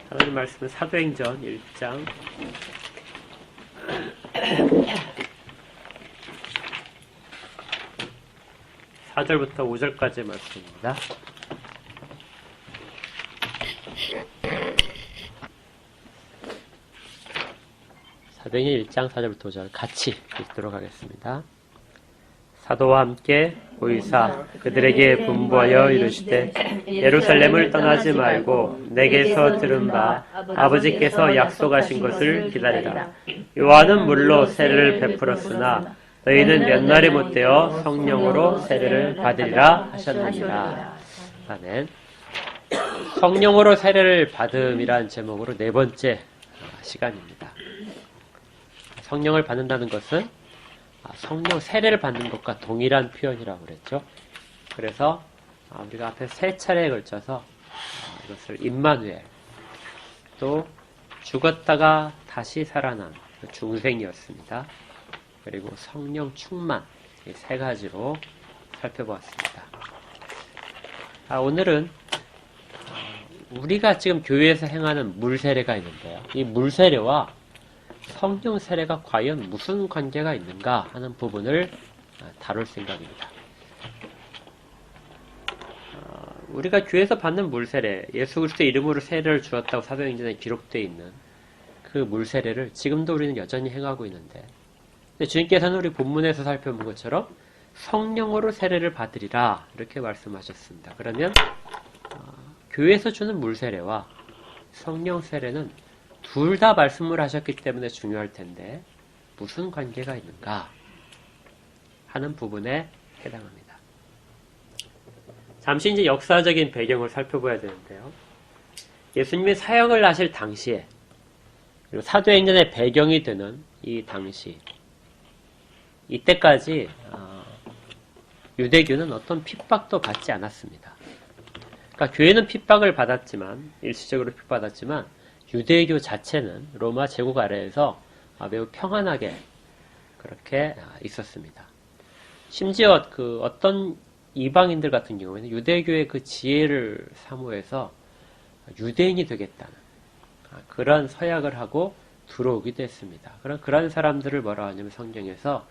하나님 말씀은 사도행전 1장 4절부터 5절까지의 말씀입니다. 사도행전 1장 4절부터 5절 같이 읽도록 하겠습니다. 사도와 함께 보이사 그들에게 분부하여 이르시되 예루살렘을 떠나지 말고 내게서 들은 바 아버지께서 약속하신 것을 기다리라. 요한은 물로 세례를 베풀었으나 너희는 몇 날이 못되어 성령으로 세례를 받으리라 하셨느니라. 아멘. 성령으로 세례를 받음이란 제목으로 네 번째 시간입니다. 성령을 받는다는 것은 성령 세례를 받는 것과 동일한 표현이라고 그랬죠. 그래서 우리가 앞에 세 차례에 걸쳐서 이것을 임마누엘, 또 죽었다가 다시 살아난 중생이었습니다. 그리고 성령 충만, 이 세 가지로 살펴보았습니다. 오늘은 우리가 지금 교회에서 행하는 물세례가 있는데요. 이 물세례와 성령 세례가 과연 무슨 관계가 있는가 하는 부분을 다룰 생각입니다. 우리가 교회에서 받는 물세례, 예수 그리스도의 이름으로 세례를 주었다고 사도행전에 기록되어 있는 그 물세례를 지금도 우리는 여전히 행하고 있는데, 주님께서는 우리 본문에서 살펴본 것처럼 성령으로 세례를 받으리라 이렇게 말씀하셨습니다. 그러면 교회에서 주는 물세례와 성령 세례는 둘 다 말씀을 하셨기 때문에 중요할 텐데 무슨 관계가 있는가 하는 부분에 해당합니다. 잠시 이제 역사적인 배경을 살펴봐야 되는데요. 예수님이 사역을 하실 당시에, 그리고 사도행전의 배경이 되는 이 당시, 이때까지 유대교는 어떤 핍박도 받지 않았습니다. 그러니까 교회는 핍박을 받았지만, 일시적으로 핍박받았지만 유대교 자체는 로마 제국 아래에서 매우 평안하게 그렇게 있었습니다. 심지어 어떤 이방인들 같은 경우에는 유대교의 그 지혜를 사모해서 유대인이 되겠다는 그런 서약을 하고 들어오기도 했습니다. 그런 사람들을 뭐라 하냐면 성경에서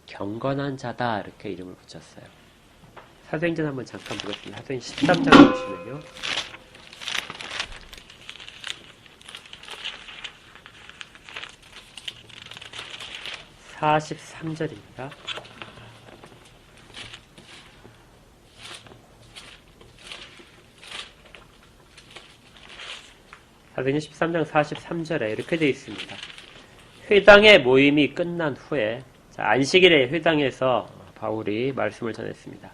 경건한 자다 이렇게 이름을 붙였어요. 사도행전 한번 잠깐 보겠습니다. 사도행전 13장을 보시면요. (43절입니다) 사도행전 13장 43절에 이렇게 되어 있습니다. 회당의 모임이 끝난 후에, 안식일에 회당에서 바울이 말씀을 전했습니다.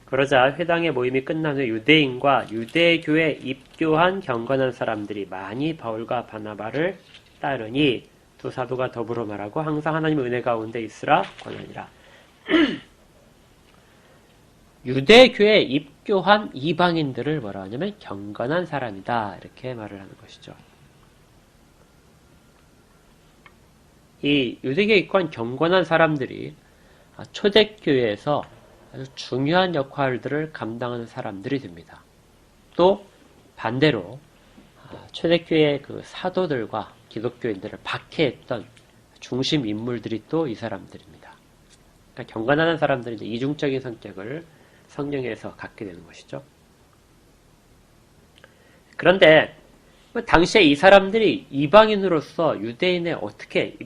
그러자 회당의 모임이 끝난 후에 유대인과 유대교에 입교한 경건한 사람들이 많이 바울과 바나바를 따르니 두 사도가 더불어 말하고 항상 하나님의 은혜 가운데 있으라 권하니라. 유대교에 입교한 이방인들을 뭐라 하냐면 경건한 사람이다 이렇게 말을 하는 것이죠. 이 유대교에 입교한 경건한 사람들이 초대교회에서 아주 중요한 역할들을 감당하는 사람들이 됩니다. 또 반대로 초대교회의 그 사도들과 기독교인들을 박해했던 중심 인물들이 또 이 사람들입니다. 그러니까 경건한 사람들이 이제 이중적인 성격을 성경에서 갖게 되는 것이죠. 그런데 당시에 이 사람들이 이방인으로서 유대교에 어떻게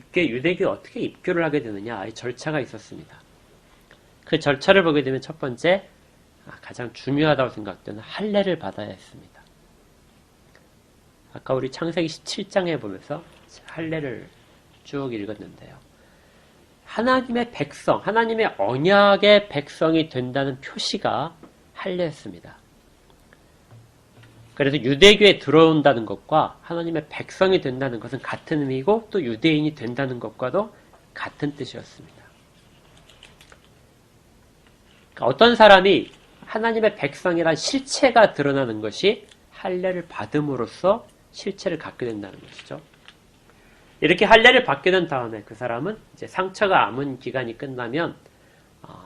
입교를 하게 되느냐, 이 절차가 있었습니다. 그 절차를 보게 되면 첫 번째, 가장 중요하다고 생각되는 할례를 받아야 했습니다. 아까 우리 창세기 17장에 보면서 할례를 쭉 읽었는데요. 하나님의 백성, 하나님의 언약의 백성이 된다는 표시가 할례였습니다. 그래서 유대교에 들어온다는 것과 하나님의 백성이 된다는 것은 같은 의미고, 또 유대인이 된다는 것과도 같은 뜻이었습니다. 그러니까 어떤 사람이 하나님의 백성이란 실체가 드러나는 것이 할례를 받음으로써 실체를 갖게 된다는 것이죠. 이렇게 할례를 받게 된 다음에 그 사람은 이제 상처가 아문 기간이 끝나면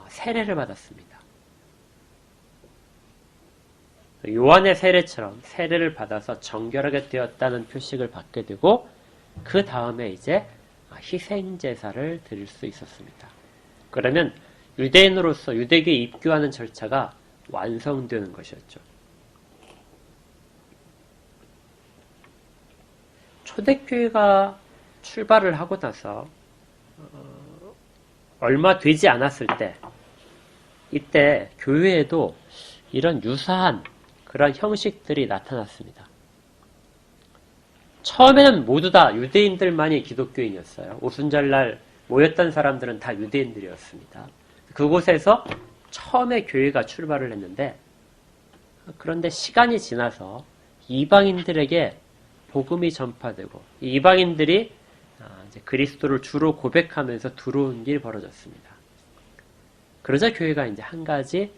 세례를 받았습니다. 요한의 세례처럼 세례를 받아서 정결하게 되었다는 표식을 받게 되고 그 다음에 이제 희생제사를 드릴 수 있었습니다. 그러면 유대인으로서 유대교에 입교하는 절차가 완성되는 것이었죠. 초대교회가 출발을 하고 나서 얼마 되지 않았을 때 이때 교회에도 이런 유사한 그런 형식들이 나타났습니다. 처음에는 모두 다 유대인들만이 기독교인이었어요. 오순절날 모였던 사람들은 다 유대인들이었습니다. 그곳에서 처음에 교회가 출발을 했는데 그런데 시간이 지나서 이방인들에게 복음이 전파되고 이방인들이 이제 그리스도를 주로 고백하면서 들어온 일이 벌어졌습니다. 그러자 교회가 이제 한 가지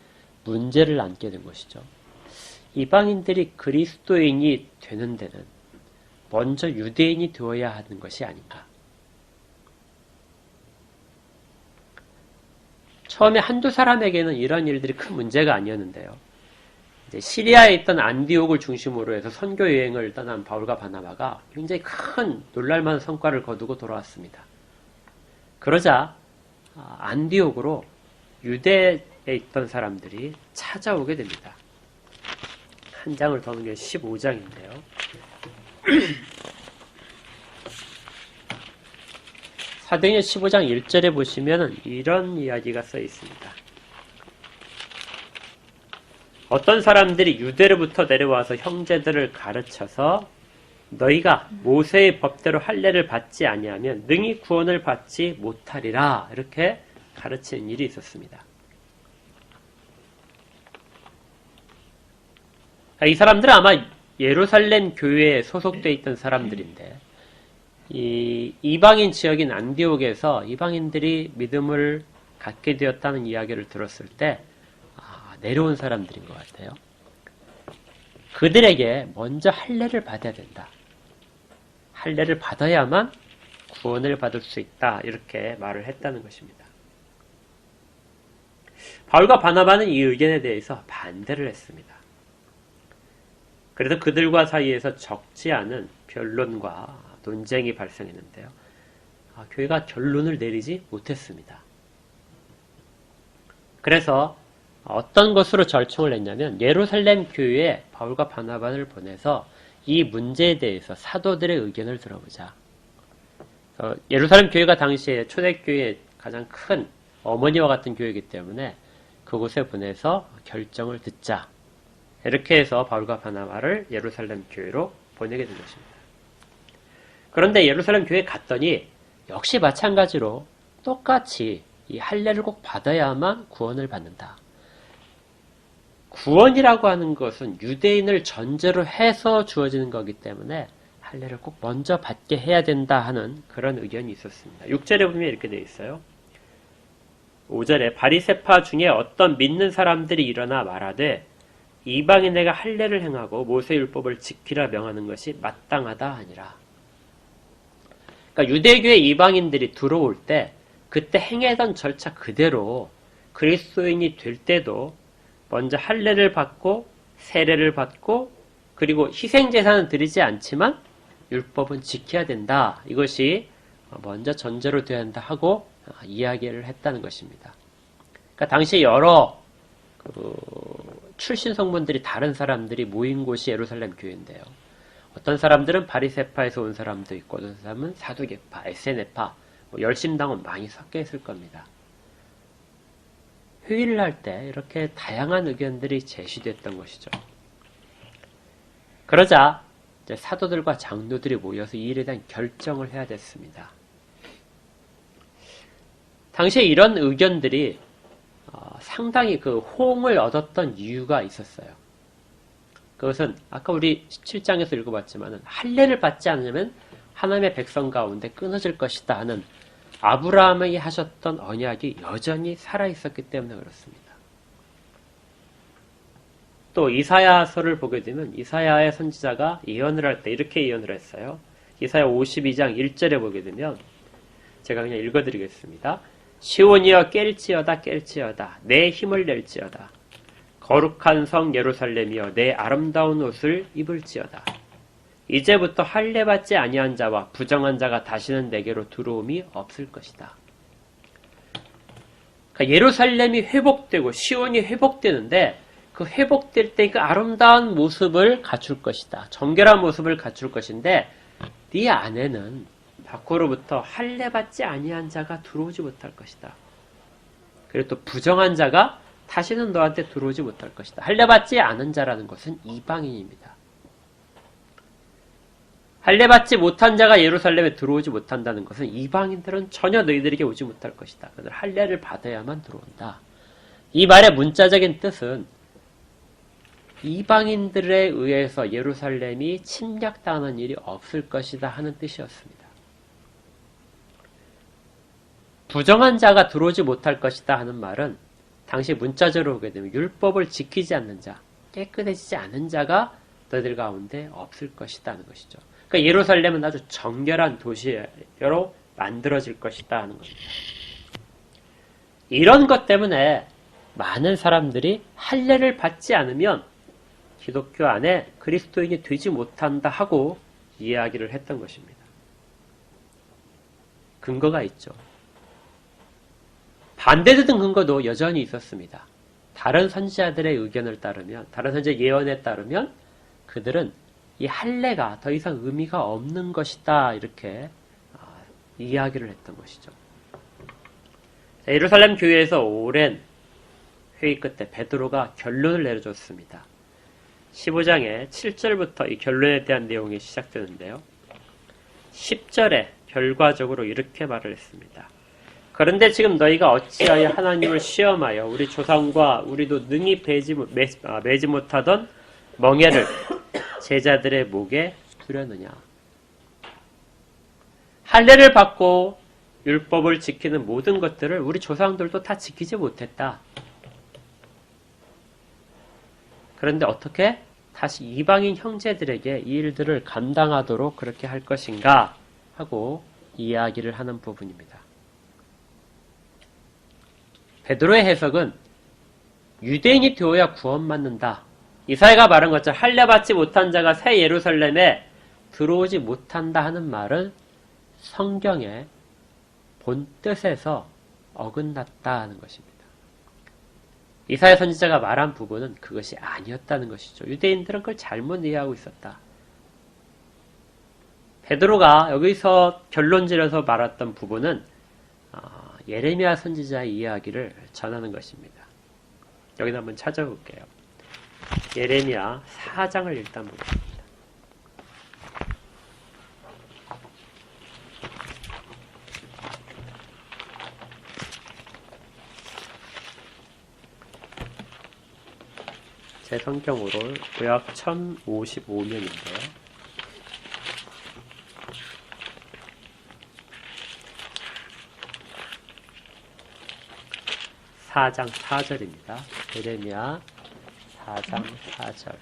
문제를 안게 된 것이죠. 이방인들이 그리스도인이 되는 데는 먼저 유대인이 되어야 하는 것이 아닌가. 처음에 한두 사람에게는 이런 일들이 큰 문제가 아니었는데요. 이제 시리아에 있던 안디옥을 중심으로 해서 선교 여행을 떠난 바울과 바나바가 굉장히 큰 놀랄만한 성과를 거두고 돌아왔습니다. 그러자 안디옥으로 유대에 있던 사람들이 찾아오게 됩니다. 한 장을 더 넘겨 15장인데요. 사도행전 15장 1절에 보시면 이런 이야기가 써 있습니다. 어떤 사람들이 유대로부터 내려와서 형제들을 가르쳐서 너희가 모세의 법대로 할례를 받지 아니하면 능히 구원을 받지 못하리라 이렇게 가르치는 일이 있었습니다. 이 사람들은 아마 예루살렘 교회에 소속되어 있던 사람들인데 이 이방인 지역인 안디옥에서 이방인들이 믿음을 갖게 되었다는 이야기를 들었을 때 내려온 사람들인 것 같아요. 그들에게 먼저 할례를 받아야 된다. 할례를 받아야만 구원을 받을 수 있다. 이렇게 말을 했다는 것입니다. 바울과 바나바는 이 의견에 대해서 반대를 했습니다. 그래서 그들과 사이에서 적지 않은 변론과 논쟁이 발생했는데요. 교회가 결론을 내리지 못했습니다. 그래서 어떤 것으로 절충을 했냐면 예루살렘 교회에 바울과 바나바를 보내서 이 문제에 대해서 사도들의 의견을 들어보자. 예루살렘 교회가 당시에 초대교회의 가장 큰 어머니와 같은 교회이기 때문에 그곳에 보내서 결정을 듣자. 이렇게 해서 바울과 바나바를 예루살렘 교회로 보내게 된 것입니다. 그런데 예루살렘 교회에 갔더니 역시 마찬가지로 똑같이 이 할례를 꼭 받아야만 구원을 받는다. 구원이라고 하는 것은 유대인을 전제로 해서 주어지는 거기 때문에 할례를 꼭 먼저 받게 해야 된다 하는 그런 의견이 있었습니다. 6절에 보면 이렇게 되어 있어요. 5절에 바리새파 중에 어떤 믿는 사람들이 일어나 말하되 이방인에게 할례를 행하고 모세율법을 지키라 명하는 것이 마땅하다 하니라. 그러니까 유대교의 이방인들이 들어올 때 그때 행하던 절차 그대로 그리스도인이 될 때도 먼저 할례를 받고 세례를 받고 그리고 희생제사는 드리지 않지만 율법은 지켜야 된다. 이것이 먼저 전제로 되어야 한다 하고 이야기를 했다는 것입니다. 그러니까 당시 여러 출신 성분들이 다른 사람들이 모인 곳이 예루살렘 교회인데요. 어떤 사람들은 바리새파에서 온 사람도 있고 어떤 사람은 사두개파, 에세네파, 열심당은 많이 섞여 있을 겁니다. 회의를 할 때 이렇게 다양한 의견들이 제시됐던 것이죠. 그러자 이제 사도들과 장로들이 모여서 이 일에 대한 결정을 해야 됐습니다. 당시에 이런 의견들이 상당히 그 호응을 얻었던 이유가 있었어요. 그것은 아까 우리 17장에서 읽어봤지만 할례를 받지 않으면 하나님의 백성 가운데 끊어질 것이다 하는 아브라함이 하셨던 언약이 여전히 살아있었기 때문에 그렇습니다. 또 이사야서를 보게 되면 이사야의 선지자가 예언을 할 때 이렇게 예언을 했어요. 이사야 52장 1절에 보게 되면 제가 그냥 읽어드리겠습니다. 시온이여 깰지어다 깰지어다 내 힘을 낼지어다 거룩한 성 예루살렘이여 내 아름다운 옷을 입을지어다 이제부터 할례받지 아니한 자와 부정한 자가 다시는 내게로 들어옴이 없을 것이다. 그러니까 예루살렘이 회복되고 시온이 회복되는데 그 회복될 때 그 아름다운 모습을 갖출 것이다. 정결한 모습을 갖출 것인데 네 안에는 밖으로부터 할례받지 아니한 자가 들어오지 못할 것이다. 그리고 또 부정한 자가 다시는 너한테 들어오지 못할 것이다. 할례받지 않은 자라는 것은 이방인입니다. 할례받지 못한 자가 예루살렘에 들어오지 못한다는 것은 이방인들은 전혀 너희들에게 오지 못할 것이다. 그들 할례를 받아야만 들어온다. 이 말의 문자적인 뜻은 이방인들에 의해서 예루살렘이 침략당하는 일이 없을 것이다 하는 뜻이었습니다. 부정한 자가 들어오지 못할 것이다 하는 말은 당시 문자적으로 보게 되면 율법을 지키지 않는 자, 깨끗해지지 않은 자가 너희들 가운데 없을 것이다 하는 것이죠. 그러니까 예루살렘은 아주 정결한 도시로 만들어질 것이다 하는 겁니다. 이런 것 때문에 많은 사람들이 할례를 받지 않으면 기독교 안에 그리스도인이 되지 못한다 하고 이야기를 했던 것입니다. 근거가 있죠. 반대되는 근거도 여전히 있었습니다. 다른 선지자들의 의견을 따르면, 다른 선지자 예언에 따르면 그들은 이 할례가 더 이상 의미가 없는 것이다 이렇게 이야기를 했던 것이죠. 예루살렘 교회에서 오랜 회의 끝에 베드로가 결론을 내려줬습니다. 15장의 7절부터 이 결론에 대한 내용이 시작되는데요. 10절에 결과적으로 이렇게 말을 했습니다. 그런데 지금 너희가 어찌하여 하나님을 시험하여 우리 조상과 우리도 능히 매지 못하던 멍에를 제자들의 목에 두려느냐. 할례를 받고 율법을 지키는 모든 것들을 우리 조상들도 다 지키지 못했다. 그런데 어떻게 다시 이방인 형제들에게 이 일들을 감당하도록 그렇게 할 것인가 하고 이야기를 하는 부분입니다. 베드로의 해석은 유대인이 되어야 구원받는다. 이사야가 말한 것처럼 할례받지 못한 자가 새 예루살렘에 들어오지 못한다 하는 말은 성경의 본 뜻에서 어긋났다는 것입니다. 이사야 선지자가 말한 부분은 그것이 아니었다는 것이죠. 유대인들은 그걸 잘못 이해하고 있었다. 베드로가 여기서 결론지어서 말했던 부분은 예레미야 선지자의 이야기를 전하는 것입니다. 여기다 한번 찾아볼게요. 예레미야 4장을 일단 보겠습니다. 제 성경으로 구약 1055년인데요. (4장 4절입니다) 예레미야 4장 4절.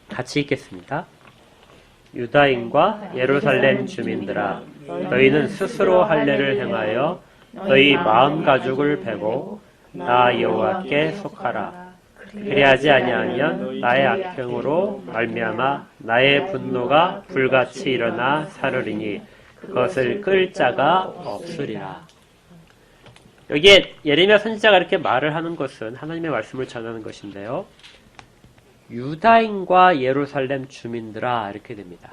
같이 읽겠습니다. 유다인과 예루살렘 주민들아, 너희는 스스로 할례를 행하여 너희 마음 가죽을 베고 나 여호와께 속하라. 그리하지 아니하면 나의 악행으로 말미암아 나의 분노가 불같이 일어나 사르리니 그것을 끌 자가 없으리라. 여기에 예레미야 선지자가 이렇게 말을 하는 것은 하나님의 말씀을 전하는 것인데요. 유다인과 예루살렘 주민들아 이렇게 됩니다.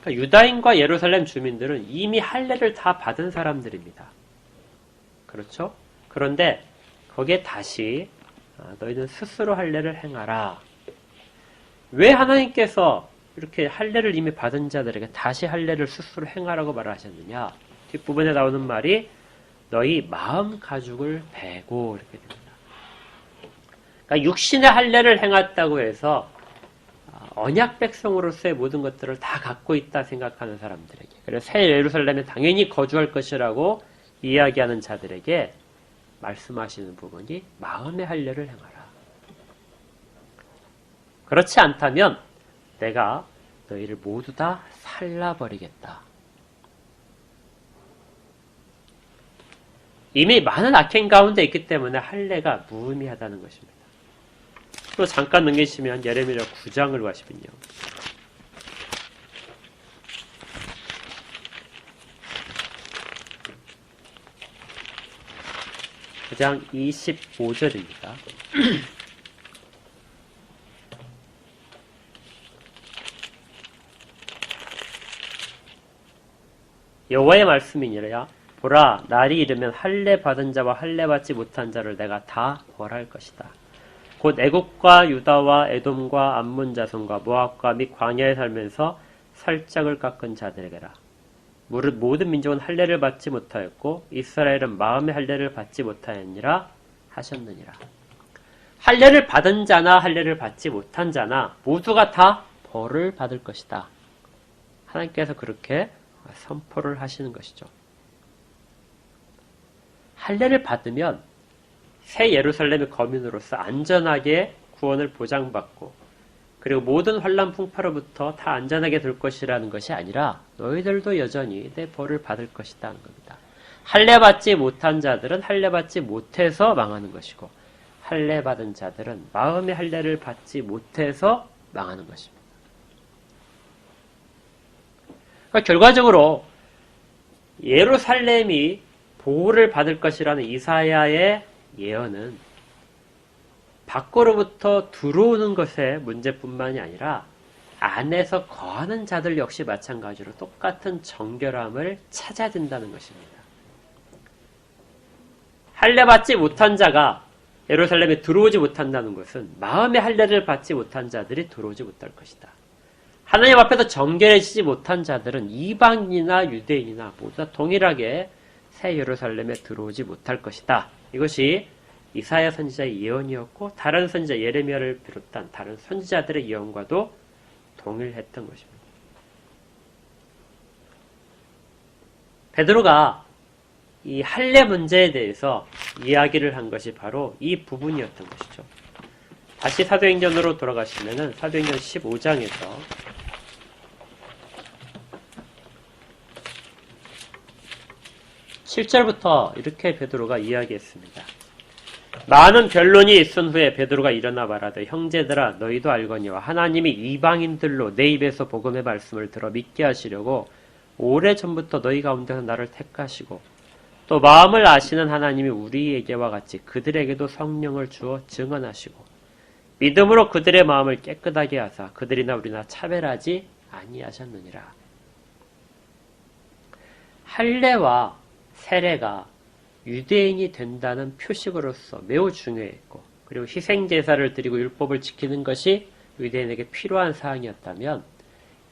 그러니까 유다인과 예루살렘 주민들은 이미 할례를 다 받은 사람들입니다. 그렇죠? 그런데 거기에 다시 너희는 스스로 할례를 행하라. 왜 하나님께서 이렇게 할례를 이미 받은 자들에게 다시 할례를 스스로 행하라고 말하셨느냐? 뒷부분에 나오는 말이 너희 마음 가죽을 베고 이렇게 됩니다. 그러니까 육신의 할례를 행했다고 해서 언약 백성으로서의 모든 것들을 다 갖고 있다 생각하는 사람들에게, 그래서 새 예루살렘에 당연히 거주할 것이라고 이야기하는 자들에게 말씀하시는 부분이 마음의 할례를 행하라. 그렇지 않다면 내가 너희를 모두 다 살라버리겠다. 이미 많은 악행 가운데 있기 때문에 할례가 무의미하다는 것입니다. 또 잠깐 넘기시면 예레미야 9장을 가시면요. 9장 25절입니다. 여호와의 말씀이니라. 보라, 날이 이르면 할례 받은 자와 할례 받지 못한 자를 내가 다 벌할 것이다. 곧 애국과 유다와 에돔과 암몬 자손과 모압과 및 광야에 살면서 살짝을 깎은 자들에게라. 무릇 모든 민족은 할례를 받지 못하였고 이스라엘은 마음의 할례를 받지 못하였니라 하셨느니라. 할례를 받은 자나 할례를 받지 못한 자나 모두가 다 벌을 받을 것이다. 하나님께서 그렇게 선포를 하시는 것이죠. 할례를 받으면 새 예루살렘의 거민으로서 안전하게 구원을 보장받고 그리고 모든 환난 풍파로부터 다 안전하게 될 것이라는 것이 아니라 너희들도 여전히 내 벌을 받을 것이다 하는 겁니다. 할례 받지 못한 자들은 할례 받지 못해서 망하는 것이고 할례 받은 자들은 마음의 할례를 받지 못해서 망하는 것입니다. 그러니까 결과적으로 예루살렘이 보호를 받을 것이라는 이사야의 예언은 밖으로부터 들어오는 것의 문제뿐만이 아니라 안에서 거하는 자들 역시 마찬가지로 똑같은 정결함을 찾아야 된다는 것입니다. 할례 받지 못한 자가 예루살렘에 들어오지 못한다는 것은 마음의 할례를 받지 못한 자들이 들어오지 못할 것이다. 하나님 앞에서 정결해지지 못한 자들은 이방인이나 유대인이나 모두 다 동일하게 새 예루살렘에 들어오지 못할 것이다. 이것이 이사야 선지자의 예언이었고 다른 선지자 예레미야를 비롯한 다른 선지자들의 예언과도 동일했던 것입니다. 베드로가 이 할례 문제에 대해서 이야기를 한 것이 바로 이 부분이었던 것이죠. 다시 사도행전으로 돌아가시면은 사도행전 15장에서 7절부터 이렇게 베드로가 이야기했습니다. 많은 변론이 있은 후에 베드로가 일어나 말하되 형제들아 너희도 알거니와 하나님이 이방인들로 내 입에서 복음의 말씀을 들어 믿게 하시려고 오래전부터 너희 가운데서 나를 택하시고 또 마음을 아시는 하나님이 우리에게와 같이 그들에게도 성령을 주어 증언하시고 믿음으로 그들의 마음을 깨끗하게 하사 그들이나 우리나 차별하지 아니하셨느니라. 할례와 세례가 유대인이 된다는 표식으로서 매우 중요했고 그리고 희생제사를 드리고 율법을 지키는 것이 유대인에게 필요한 사항이었다면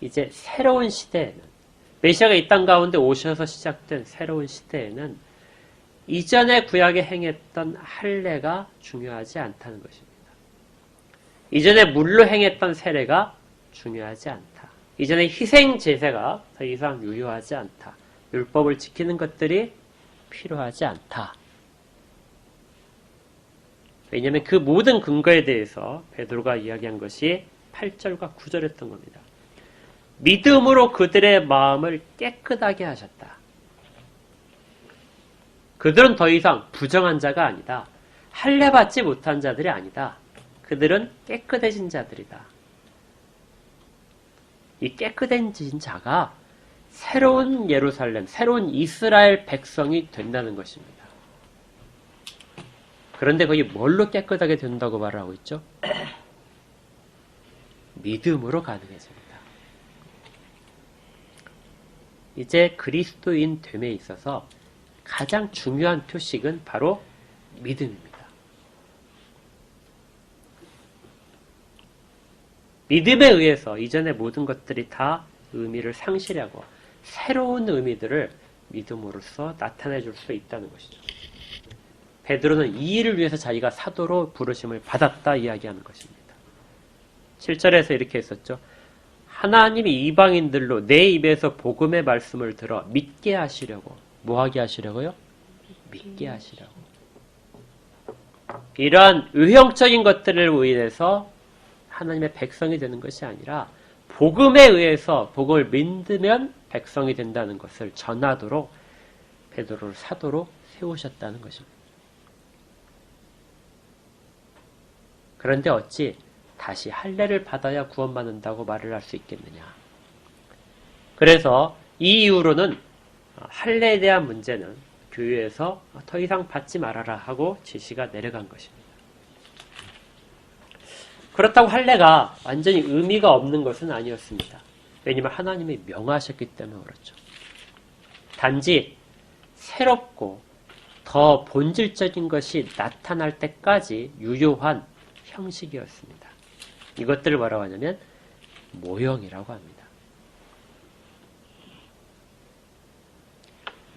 이제 새로운 시대에는 메시아가 이 땅 가운데 오셔서 시작된 새로운 시대에는 이전에 구약에 행했던 할례가 중요하지 않다는 것입니다. 이전에 물로 행했던 세례가 중요하지 않다. 이전에 희생제사가 더 이상 유효하지 않다. 율법을 지키는 것들이 필요하지 않다. 왜냐하면 그 모든 근거에 대해서 베드로가 이야기한 것이 8절과 9절이었던 겁니다. 믿음으로 그들의 마음을 깨끗하게 하셨다. 그들은 더 이상 부정한 자가 아니다. 할례 받지 못한 자들이 아니다. 그들은 깨끗해진 자들이다. 이 깨끗해진 자가 새로운 예루살렘, 새로운 이스라엘 백성이 된다는 것입니다. 그런데 거기 뭘로 깨끗하게 된다고 말하고 있죠? 믿음으로 가능해집니다. 이제 그리스도인 됨에 있어서 가장 중요한 표식은 바로 믿음입니다. 믿음에 의해서 이전의 모든 것들이 다 의미를 상실하고 새로운 의미들을 믿음으로써 나타내 줄 수 있다는 것이죠. 베드로는 이 일을 위해서 자기가 사도로 부르심을 받았다 이야기하는 것입니다. 7절에서 이렇게 했었죠. 하나님이 이방인들로 내 입에서 복음의 말씀을 들어 믿게 하시려고. 뭐 하게 하시려고요? 믿게 하시려고. 이러한 의형적인 것들을 의해서 하나님의 백성이 되는 것이 아니라 복음에 의해서 복음을 믿으면 백성이 된다는 것을 전하도록 베드로를 사도로 세우셨다는 것입니다. 그런데 어찌 다시 할례를 받아야 구원받는다고 말을 할 수 있겠느냐. 그래서 이 이후로는 할례에 대한 문제는 교회에서 더 이상 받지 말아라 하고 지시가 내려간 것입니다. 그렇다고 할례가 완전히 의미가 없는 것은 아니었습니다. 왜냐하면 하나님이 명하셨기 때문에 그렇죠. 단지 새롭고 더 본질적인 것이 나타날 때까지 유효한 형식이었습니다. 이것들을 뭐라고 하냐면 모형이라고 합니다.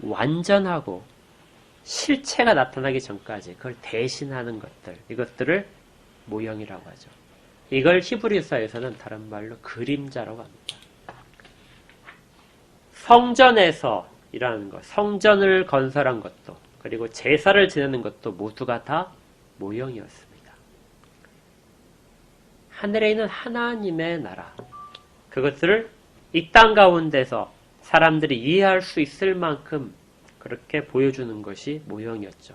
완전하고 실체가 나타나기 전까지 그걸 대신하는 것들, 이것들을 모형이라고 하죠. 이걸 히브리서에서는 다른 말로 그림자라고 합니다. 성전에서 일하는 것, 성전을 건설한 것도, 그리고 제사를 지내는 것도 모두가 다 모형이었습니다. 하늘에 있는 하나님의 나라, 그것들을 이 땅 가운데서 사람들이 이해할 수 있을 만큼 그렇게 보여주는 것이 모형이었죠.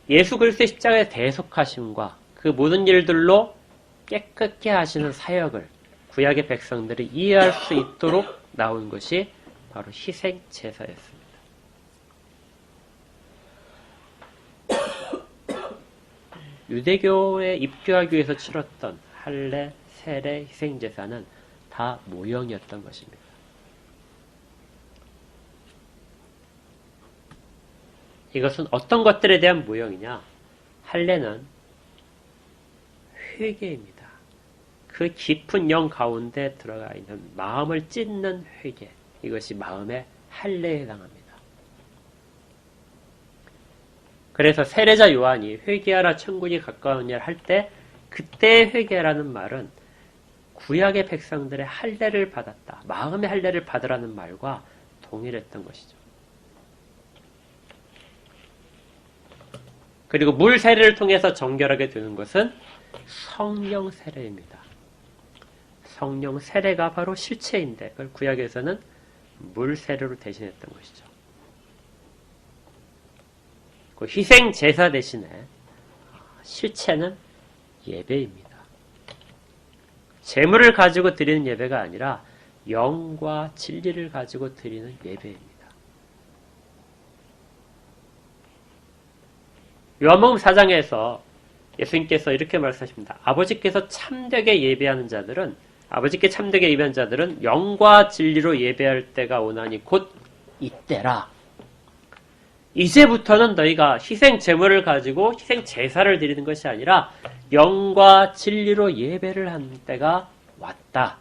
예수 그리스도의 십자가의 대속하심과 그 모든 일들로 깨끗게 하시는 사역을 구약의 백성들이 이해할 수 있도록 나온 것이 바로 희생 제사였습니다. 유대교에 입교하기 위해서 치렀던 할례, 세례, 희생 제사는 다 모형이었던 것입니다. 이것은 어떤 것들에 대한 모형이냐? 할례는 회개입니다. 그 깊은 영 가운데 들어가 있는 마음을 찢는 회개, 이것이 마음의 할례에 해당합니다. 그래서 세례자 요한이 회개하라 천국이 가까우냐 할 때 그때 회개라는 말은 구약의 백성들의 할례를 받았다, 마음의 할례를 받으라는 말과 동일했던 것이죠. 그리고 물 세례를 통해서 정결하게 되는 것은 성령 세례입니다. 성령 세례가 바로 실체인데 그걸 구약에서는 물 세례로 대신했던 것이죠. 그 희생 제사 대신에 실체는 예배입니다. 재물을 가지고 드리는 예배가 아니라 영과 진리를 가지고 드리는 예배입니다. 요한복음 4장에서 예수님께서 이렇게 말씀하십니다. 아버지께서 참되게 예배하는 자들은, 아버지께 참되게 예배하는 자들은 영과 진리로 예배할 때가 오나니 곧 이때라. 이제부터는 너희가 희생 제물을 가지고 희생 제사를 드리는 것이 아니라 영과 진리로 예배를 하는 때가 왔다.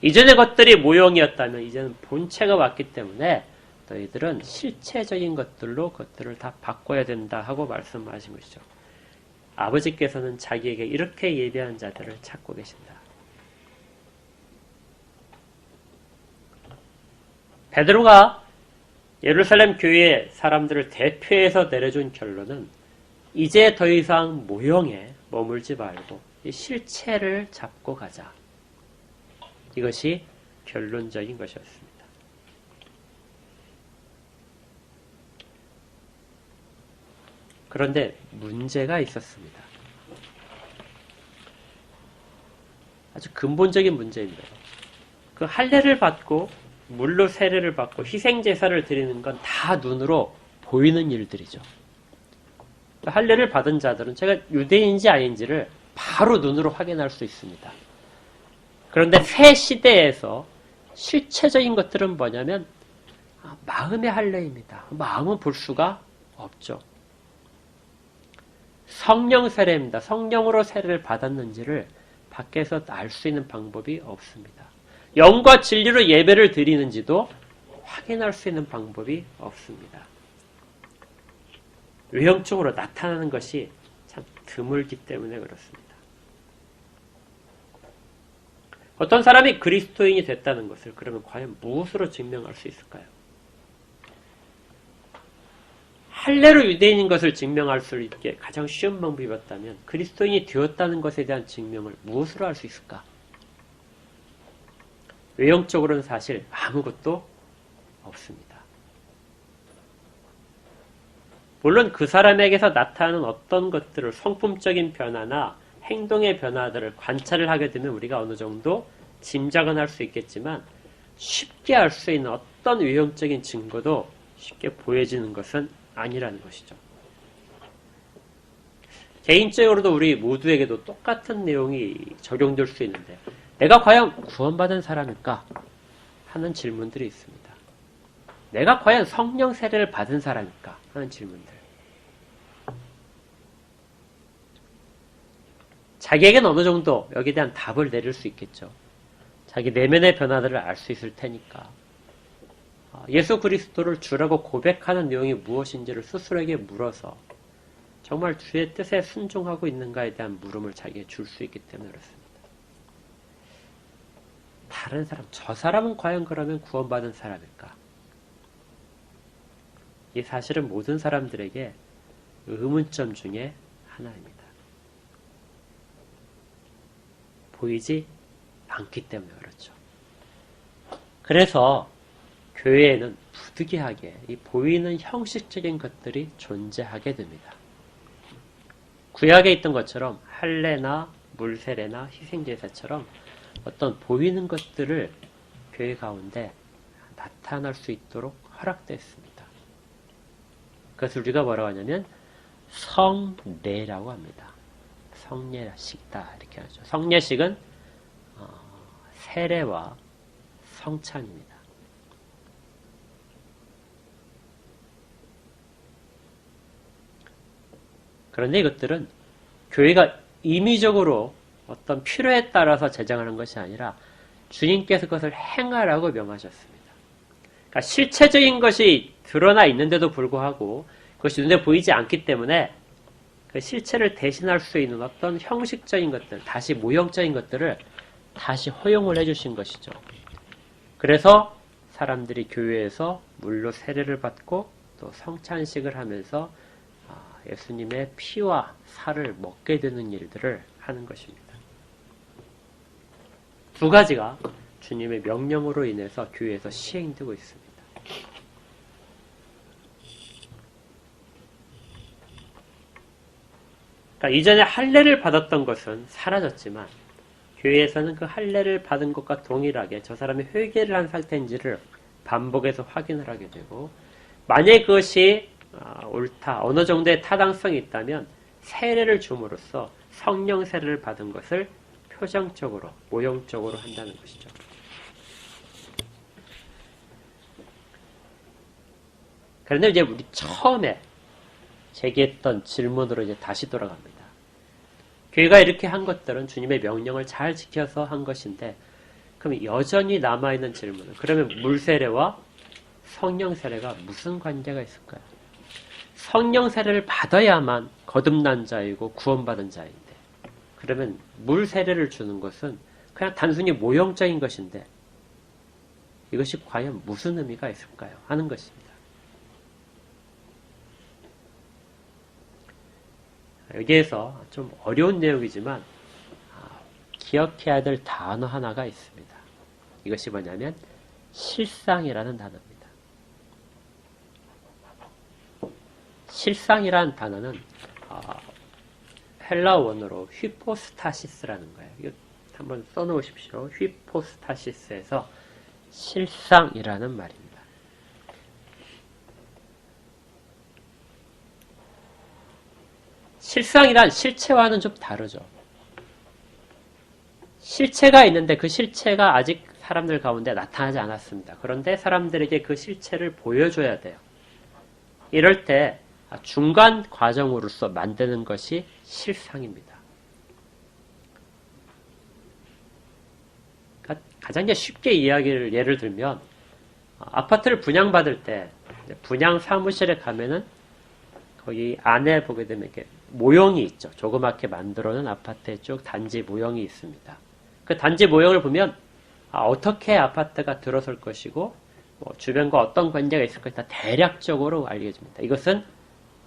이전의 것들이 모형이었다면 이제는 본체가 왔기 때문에 너희들은 실체적인 것들로 그것들을 다 바꿔야 된다 하고 말씀하신 것이죠. 아버지께서는 자기에게 이렇게 예배한 자들을 찾고 계신다. 베드로가 예루살렘 교회 사람들을 대표해서 내려준 결론은 이제 더 이상 모형에 머물지 말고 이 실체를 잡고 가자. 이것이 결론적인 것이었습니다. 그런데 문제가 있었습니다. 아주 근본적인 문제인데요. 그 할례를 받고 물로 세례를 받고 희생 제사를 드리는 건 다 눈으로 보이는 일들이죠. 할례를 받은 자들은 제가 유대인인지 아닌지를 바로 눈으로 확인할 수 있습니다. 그런데 새 시대에서 실체적인 것들은 뭐냐면 마음의 할례입니다. 마음은 볼 수가 없죠. 성령 세례입니다. 성령으로 세례를 받았는지를 밖에서 알 수 있는 방법이 없습니다. 영과 진리로 예배를 드리는지도 확인할 수 있는 방법이 없습니다. 외형적으로 나타나는 것이 참 드물기 때문에 그렇습니다. 어떤 사람이 그리스도인이 됐다는 것을 그러면 과연 무엇으로 증명할 수 있을까요? 할례로 유대인인 것을 증명할 수 있게 가장 쉬운 방법이었다면 그리스도인이 되었다는 것에 대한 증명을 무엇으로 할 수 있을까? 외형적으로는 사실 아무것도 없습니다. 물론 그 사람에게서 나타나는 어떤 것들을 성품적인 변화나 행동의 변화들을 관찰을 하게 되면 우리가 어느 정도 짐작은 할 수 있겠지만 쉽게 알 수 있는 어떤 외형적인 증거도 쉽게 보여지는 것은 아니라는 것이죠. 개인적으로도 우리 모두에게도 똑같은 내용이 적용될 수 있는데 내가 과연 구원받은 사람일까 하는 질문들이 있습니다. 내가 과연 성령 세례를 받은 사람일까 하는 질문들. 자기에게는 어느 정도 여기에 대한 답을 내릴 수 있겠죠. 자기 내면의 변화들을 알 수 있을 테니까. 예수 그리스도를 주라고 고백하는 내용이 무엇인지를 스스로에게 물어서 정말 주의 뜻에 순종하고 있는가에 대한 물음을 자기에게 줄 수 있기 때문에 그렇습니다. 다른 사람, 저 사람은 과연 그러면 구원받은 사람일까? 이 사실은 모든 사람들에게 의문점 중에 하나입니다. 보이지 않기 때문에 그렇죠. 그래서 교회에는 부득이하게 이 보이는 형식적인 것들이 존재하게 됩니다. 구약에 있던 것처럼 할례나 물세례나 희생제사처럼 어떤 보이는 것들을 교회 가운데 나타날 수 있도록 허락됐습니다. 그것을 우리가 뭐라고 하냐면 성례라고 합니다. 성례식이다 이렇게 하죠. 성례식은 세례와 성찬입니다. 그런데 이것들은 교회가 임의적으로 어떤 필요에 따라서 제정하는 것이 아니라 주님께서 그것을 행하라고 명하셨습니다. 그러니까 실체적인 것이 드러나 있는데도 불구하고 그것이 눈에 보이지 않기 때문에 그 실체를 대신할 수 있는 어떤 형식적인 것들, 다시 모형적인 것들을 다시 허용을 해주신 것이죠. 그래서 사람들이 교회에서 물로 세례를 받고 또 성찬식을 하면서 예수님의 피와 살을 먹게 되는 일들을 하는 것입니다. 두 가지가 주님의 명령으로 인해서 교회에서 시행되고 있습니다. 그러니까 이전에 할례를 받았던 것은 사라졌지만 교회에서는 그 할례를 받은 것과 동일하게 저 사람이 회개를 한 상태인지를 반복해서 확인을 하게 되고 만약에 그것이 옳다, 어느 정도의 타당성이 있다면 세례를 줌으로써 성령 세례를 받은 것을 표정적으로, 모형적으로 한다는 것이죠. 그런데 이제 우리 처음에 제기했던 질문으로 이제 다시 돌아갑니다. 교회가 이렇게 한 것들은 주님의 명령을 잘 지켜서 한 것인데, 그럼 여전히 남아있는 질문은, 그러면 물세례와 성령 세례가 무슨 관계가 있을까요? 성령 세례를 받아야만 거듭난 자이고 구원받은 자인데, 그러면 물 세례를 주는 것은 그냥 단순히 모형적인 것인데 이것이 과연 무슨 의미가 있을까요? 하는 것입니다. 여기에서 좀 어려운 내용이지만 기억해야 될 단어 하나가 있습니다. 이것이 뭐냐면 실상이라는 단어입니다. 실상이라는 단어는 헬라어 원어로 휘포스타시스라는 거예요. 이거 한번 써놓으십시오. 휘포스타시스에서 실상이라는 말입니다. 실상이란 실체와는 좀 다르죠. 실체가 있는데 그 실체가 아직 사람들 가운데 나타나지 않았습니다. 그런데 사람들에게 그 실체를 보여줘야 돼요. 이럴 때 중간 과정으로서 만드는 것이 실상입니다. 가장 쉽게 예를 들면 아파트를 분양받을 때 분양 사무실에 가면은 거기 안에 보게 되면 이렇게 모형이 있죠. 조그맣게 만들어 놓은 아파트에 쭉 단지 모형이 있습니다. 그 단지 모형을 보면 어떻게 아파트가 들어설 것이고 주변과 어떤 관계가 있을 것이다 대략적으로 알려집니다. 이것은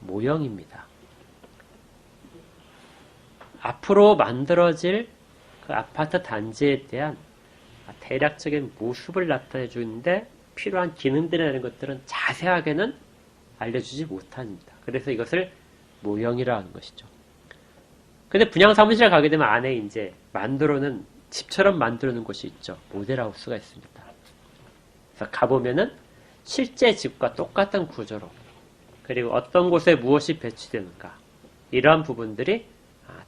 모형입니다. 앞으로 만들어질 그 아파트 단지에 대한 대략적인 모습을 나타내 주는데 필요한 기능들이라는 것들은 자세하게는 알려주지 못합니다. 그래서 이것을 모형이라 하는 것이죠. 근데 분양사무실에 가게 되면 안에 이제 만들어놓은 집처럼 만들어놓은 곳이 있죠. 모델하우스가 있습니다. 그래서 가보면은 실제 집과 똑같은 구조로 그리고 어떤 곳에 무엇이 배치되는가 이러한 부분들이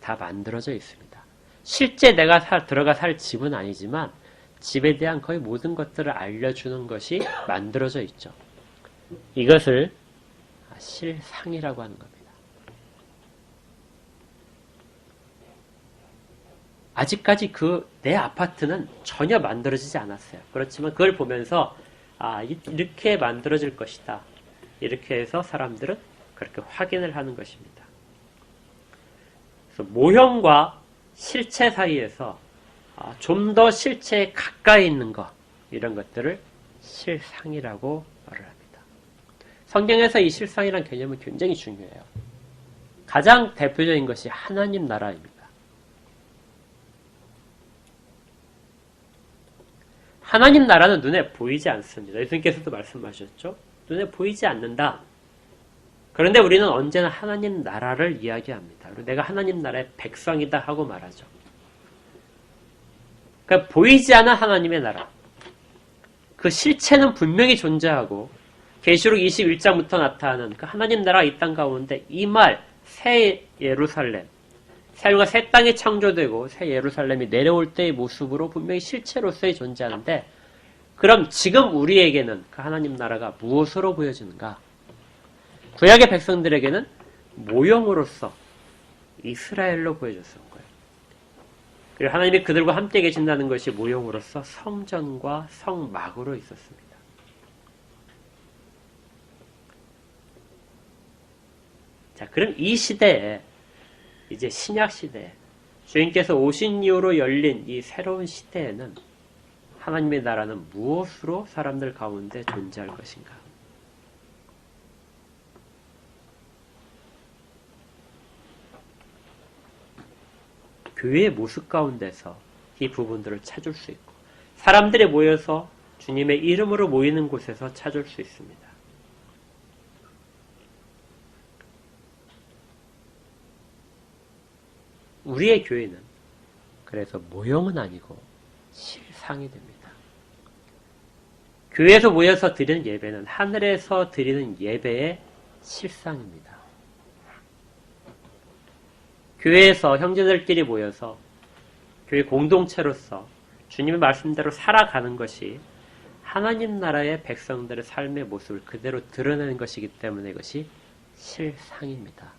다 만들어져 있습니다. 실제 내가 들어가 살 집은 아니지만 집에 대한 거의 모든 것들을 알려주는 것이 만들어져 있죠. 이것을 실상이라고 하는 겁니다. 아직까지 내 아파트는 전혀 만들어지지 않았어요. 그렇지만 그걸 보면서 이렇게 만들어질 것이다. 이렇게 해서 사람들은 그렇게 확인을 하는 것입니다. 그래서 모형과 실체 사이에서 좀 더 실체에 가까이 있는 것 이런 것들을 실상이라고 말을 합니다. 성경에서 이 실상이라는 개념은 굉장히 중요해요. 가장 대표적인 것이 하나님 나라입니다. 하나님 나라는 눈에 보이지 않습니다. 예수님께서도 말씀하셨죠. 눈에 보이지 않는다. 그런데 우리는 언제나 하나님 나라를 이야기합니다. 그리고 내가 하나님 나라의 백성이다 하고 말하죠. 그러니까 보이지 않은 하나님의 나라. 그 실체는 분명히 존재하고 계시록 21장부터 나타나는 그 하나님 나라가 이 땅 가운데 이 말 새 예루살렘 하늘과 새 땅이 창조되고 새 예루살렘이 내려올 때의 모습으로 분명히 실체로서의 존재하는데 그럼 지금 우리에게는 그 하나님 나라가 무엇으로 보여지는가? 구약의 백성들에게는 모형으로서 이스라엘로 보여졌을 거예요. 그리고 하나님이 그들과 함께 계신다는 것이 모형으로서 성전과 성막으로 있었습니다. 자, 그럼 이 시대에 이제 신약 시대에 주님께서 오신 이후로 열린 이 새로운 시대에는 하나님의 나라는 무엇으로 사람들 가운데 존재할 것인가? 교회의 모습 가운데서 이 부분들을 찾을 수 있고 사람들이 모여서 주님의 이름으로 모이는 곳에서 찾을 수 있습니다. 우리의 교회는 그래서 모형은 아니고 실상이 됩니다. 교회에서 모여서 드리는 예배는 하늘에서 드리는 예배의 실상입니다. 교회에서 형제들끼리 모여서 교회 공동체로서 주님의 말씀대로 살아가는 것이 하나님 나라의 백성들의 삶의 모습을 그대로 드러내는 것이기 때문에 이것이 실상입니다.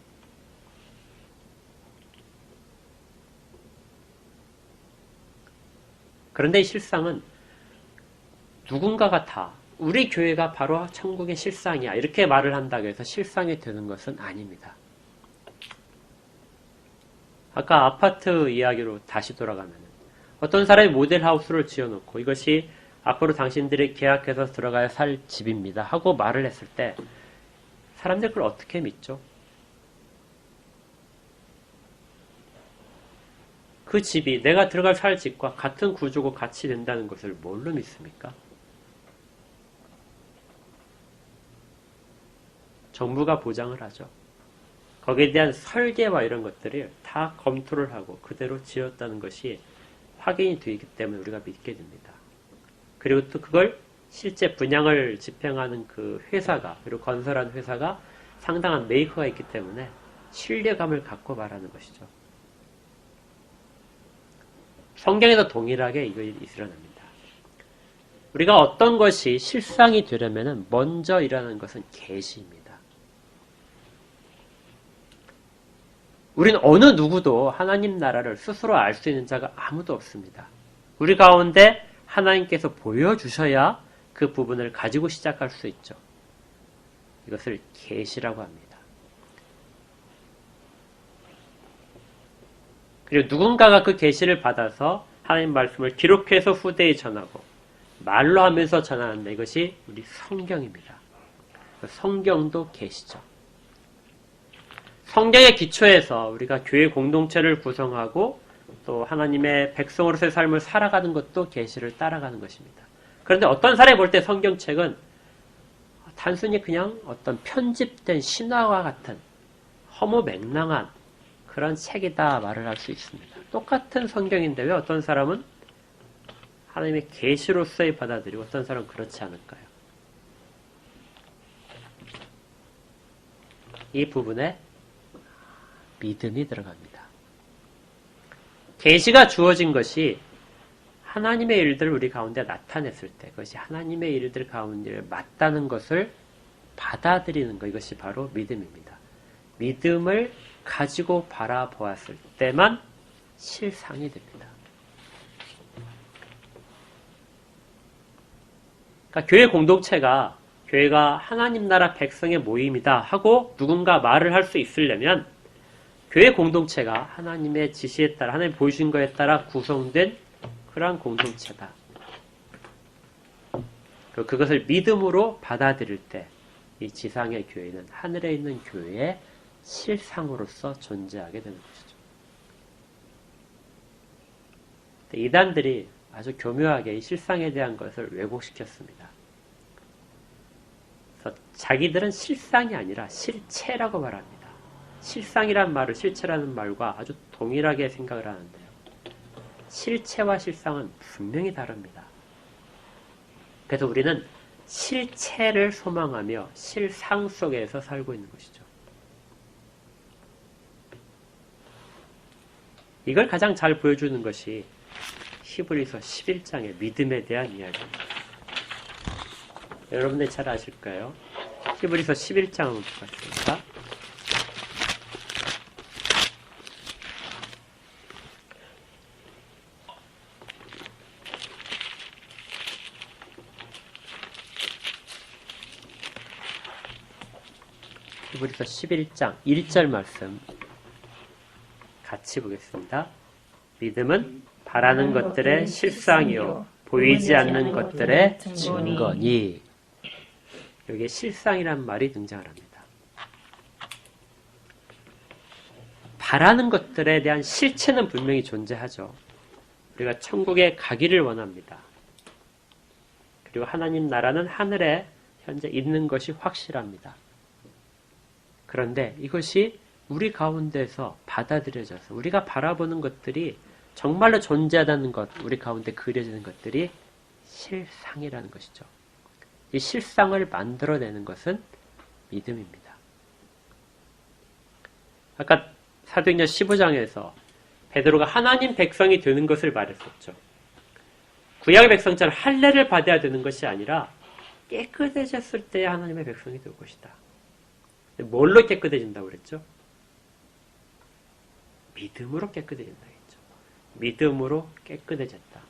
그런데 이 실상은 누군가가 다 우리 교회가 바로 천국의 실상이야 이렇게 말을 한다고 해서 실상이 되는 것은 아닙니다. 아까 아파트 이야기로 다시 돌아가면 어떤 사람이 모델하우스를 지어놓고 이것이 앞으로 당신들이 계약해서 들어가야 살 집입니다 하고 말을 했을 때 사람들 그걸 어떻게 믿죠? 그 집이 내가 들어갈 살 집과 같은 구조고 같이 된다는 것을 뭘로 믿습니까? 정부가 보장을 하죠. 거기에 대한 설계와 이런 것들을 다 검토를 하고 그대로 지었다는 것이 확인이 되기 때문에 우리가 믿게 됩니다. 그리고 또 그걸 실제 분양을 집행하는 그 회사가 그리고 건설한 회사가 상당한 메이커가 있기 때문에 신뢰감을 갖고 말하는 것이죠. 성경에도 동일하게 이거 일어납니다. 우리가 어떤 것이 실상이 되려면 먼저 일어나는 것은 계시입니다. 우리는 어느 누구도 하나님 나라를 스스로 알 수 있는 자가 아무도 없습니다. 우리 가운데 하나님께서 보여주셔야 그 부분을 가지고 시작할 수 있죠. 이것을 계시라고 합니다. 그리고 누군가가 그 계시를 받아서 하나님 말씀을 기록해서 후대에 전하고 말로 하면서 전하는데 이것이 우리 성경입니다. 성경도 계시죠. 성경의 기초에서 우리가 교회 공동체를 구성하고 또 하나님의 백성으로서의 삶을 살아가는 것도 계시를 따라가는 것입니다. 그런데 어떤 사람이 볼 때 성경책은 단순히 그냥 어떤 편집된 신화와 같은 허무맹랑한 그런 책이다 말을 할 수 있습니다. 똑같은 성경인데 왜 어떤 사람은 하나님의 계시로서의 받아들이고 어떤 사람은 그렇지 않을까요? 이 부분에 믿음이 들어갑니다. 계시가 주어진 것이 하나님의 일들을 우리 가운데 나타냈을 때 그것이 하나님의 일들 가운데 맞다는 것을 받아들이는 것, 이것이 바로 믿음입니다. 믿음을 가지고 바라보았을 때만 실상이 됩니다. 그러니까 교회 공동체가 교회가 하나님 나라 백성의 모임이다 하고 누군가 말을 할 수 있으려면 교회 공동체가 하나님의 지시에 따라 하나님 보여주신 것에 따라 구성된 그러한 공동체다. 그것을 믿음으로 받아들일 때 이 지상의 교회는 하늘에 있는 교회의 실상으로서 존재하게 되는 것이죠. 이단들이 아주 교묘하게 이 실상에 대한 것을 왜곡시켰습니다. 그래서 자기들은 실상이 아니라 실체라고 말합니다. 실상이란 말을 실체라는 말과 아주 동일하게 생각을 하는데요. 실체와 실상은 분명히 다릅니다. 그래서 우리는 실체를 소망하며 실상 속에서 살고 있는 것이죠. 이걸 가장 잘 보여주는 것이 히브리서 11장의 믿음에 대한 이야기입니다. 여러분들 잘 아실까요? 히브리서 11장을 보겠습니다. 히브리서 11장 1절 말씀 같이 보겠습니다. 믿음은 바라는 것들의 실상이요 보이지 않는 것들의 증거니. 여기에 실상이란 말이 등장을 합니다. 바라는 것들에 대한 실체는 분명히 존재하죠. 우리가 천국에 가기를 원합니다. 그리고 하나님 나라는 하늘에 현재 있는 것이 확실합니다. 그런데 이것이 우리 가운데서 받아들여져서 우리가 바라보는 것들이 정말로 존재하다는 것, 우리 가운데 그려지는 것들이 실상이라는 것이죠. 이 실상을 만들어내는 것은 믿음입니다. 아까 사도행전 15장에서 베드로가 하나님 백성이 되는 것을 말했었죠. 구약의 백성처럼 할례를 받아야 되는 것이 아니라 깨끗해졌을 때 하나님의 백성이 될 것이다. 뭘로 깨끗해진다고 그랬죠? 믿음으로 깨끗해진다 했죠. 믿음으로 깨끗해졌다.